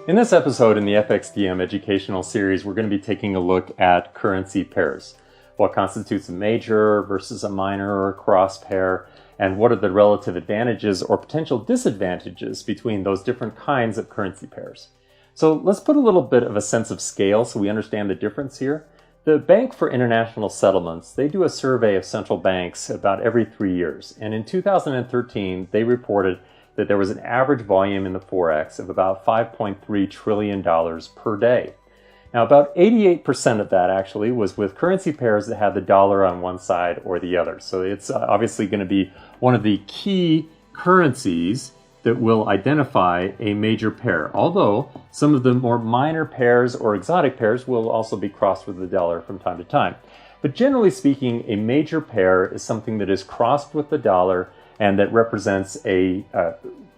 In this episode in the FXDM educational series, we're going to be taking a look at currency pairs. What constitutes a major versus a minor or a cross pair, and what are the relative advantages or potential disadvantages between those different kinds of currency pairs. So let's put a little bit of a sense of scale so we understand the difference here. The Bank for International Settlements, they do a survey of central banks about every 3 years. And in 2013, they reported that there was an average volume in the Forex of about $5.3 trillion per day. Now, about 88% of that actually was with currency pairs that had the dollar on one side or the other. So it's obviously going to be one of the key currencies that will identify a major pair. Although some of the more minor pairs or exotic pairs will also be crossed with the dollar from time to time. But generally speaking, a major pair is something that is crossed with the dollar and that represents a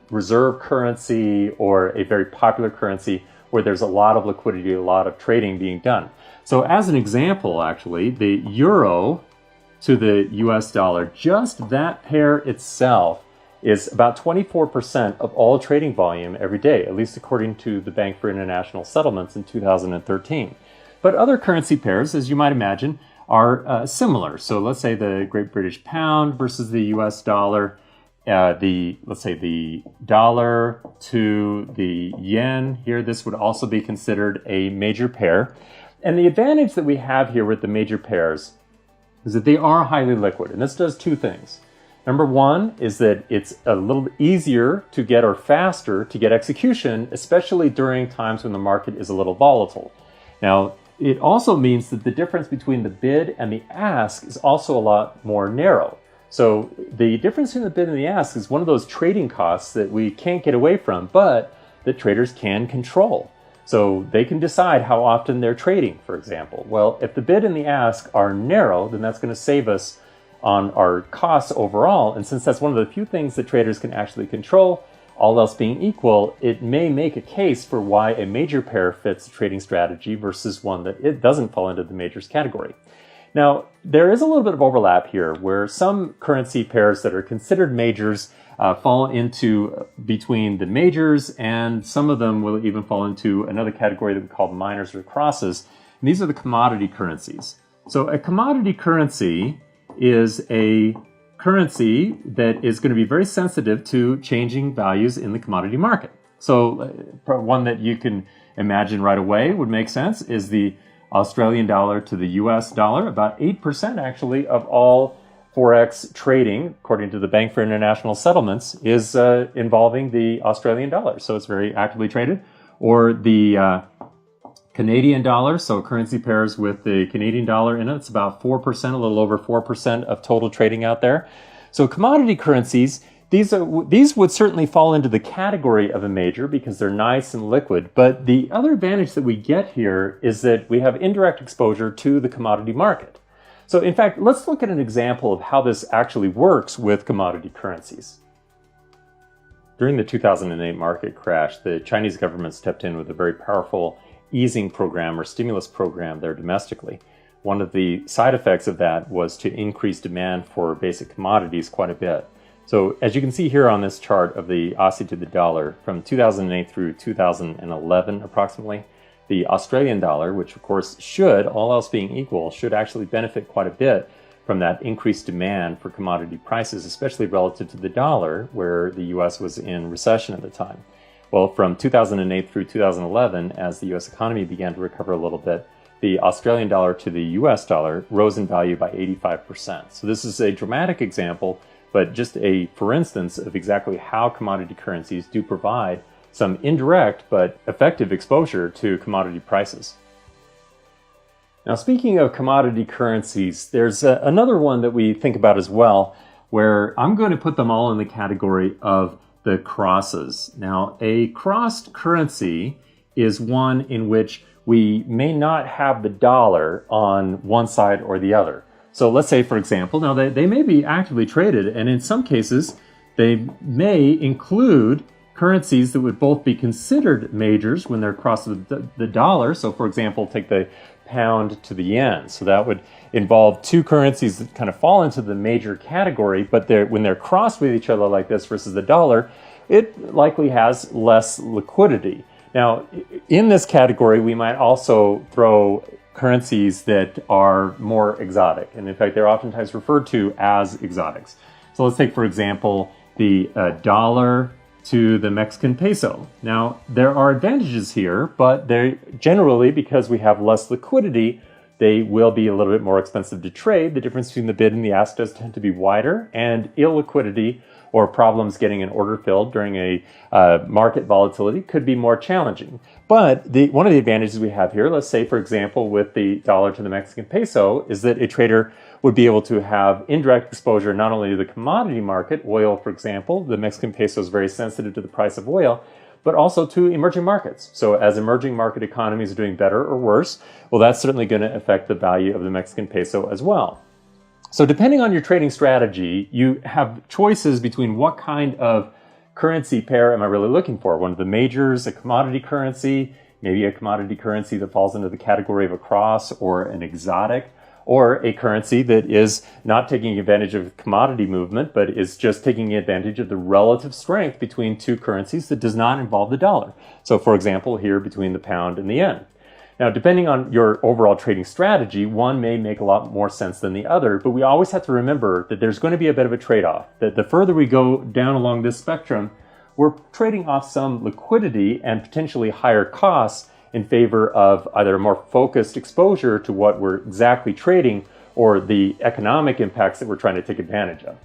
reserve currency or a very popular currency where there's a lot of liquidity, a lot of trading being done. So as an example, actually, the euro to the US dollar, just that pair itself is about 24% of all trading volume every day, at least according to the Bank for International Settlements in 2013. But other currency pairs, as you might imagine, are similar. So let's say the Great British Pound versus the US dollar, let's say the dollar to the yen here, this would also be considered a major pair. And the advantage that we have here with the major pairs is that they are highly liquid. And this does two things. Number one is that it's a little easier to get or faster to get execution, especially during times when the market is a little volatile. Now, it also means that the difference between the bid and the ask is also a lot more narrow. So the difference between the bid and the ask is one of those trading costs that we can't get away from, but that traders can control. So they can decide how often they're trading, for example. Well, if the bid and the ask are narrow, then that's going to save us on our costs overall. And since that's one of the few things that traders can actually control, all else being equal, it may make a case for why a major pair fits a trading strategy versus one that it doesn't fall into the majors category. Now, there is a little bit of overlap here where some currency pairs that are considered majors fall into between the majors, and some of them will even fall into another category that we call minors or crosses. And these are the commodity currencies. So a commodity currency is a currency that is going to be very sensitive to changing values in the commodity market. So one that you can imagine right away would make sense is the Australian dollar to the US dollar. About 8% actually of all Forex trading, according to the Bank for International Settlements, is involving the Australian dollar. So it's very actively traded. Or the Canadian dollar, so currency pairs with the Canadian dollar in it, it's about 4%, a little over 4% of total trading out there. So commodity currencies, these would certainly fall into the category of a major because they're nice and liquid. But the other advantage that we get here is that we have indirect exposure to the commodity market. So in fact, let's look at an example of how this actually works with commodity currencies. During the 2008 market crash, the Chinese government stepped in with a very powerful easing program or stimulus program there domestically. One of the side effects of that was to increase demand for basic commodities quite a bit. So as you can see here on this chart of the Aussie to the dollar, from 2008 through 2011 approximately, the Australian dollar, which of course should, all else being equal, should actually benefit quite a bit from that increased demand for commodity prices, especially relative to the dollar, where the US was in recession at the time. Well, from 2008 through 2011, as the US economy began to recover a little bit, the Australian dollar to the US dollar rose in value by 85%. So this is a dramatic example, but just a for instance of exactly how commodity currencies do provide some indirect but effective exposure to commodity prices. Now, speaking of commodity currencies, there's another one that we think about as well, where I'm going to put them all in the category of the crosses. Now, a crossed currency is one in which we may not have the dollar on one side or the other. So let's say, for example, now they may be actively traded, and in some cases, they may include currencies that would both be considered majors when they're crossed with the dollar. So for example, take the pound to the yen. So that would involve two currencies that kind of fall into the major category, but when they're crossed with each other like this versus the dollar, it likely has less liquidity. Now, in this category, we might also throw currencies that are more exotic. And in fact, they're oftentimes referred to as exotics. So let's take, for example, the dollar to the Mexican peso. Now, there are advantages here, but they generally, because we have less liquidity, they will be a little bit more expensive to trade. The difference between the bid and the ask does tend to be wider, and illiquidity or problems getting an order filled during a market volatility could be more challenging. But one of the advantages we have here, let's say, for example, with the dollar to the Mexican peso, is that a trader would be able to have indirect exposure not only to the commodity market, oil, for example. The Mexican peso is very sensitive to the price of oil, but also to emerging markets. So as emerging market economies are doing better or worse, well, that's certainly going to affect the value of the Mexican peso as well. So depending on your trading strategy, you have choices between what kind of currency pair am I really looking for? One of the majors, a commodity currency, maybe a commodity currency that falls into the category of a cross or an exotic, or a currency that is not taking advantage of commodity movement, but is just taking advantage of the relative strength between two currencies that does not involve the dollar. So for example, here between the pound and the yen. Now, depending on your overall trading strategy, one may make a lot more sense than the other, but we always have to remember that there's going to be a bit of a trade-off, that the further we go down along this spectrum, we're trading off some liquidity and potentially higher costs in favor of either a more focused exposure to what we're exactly trading or the economic impacts that we're trying to take advantage of.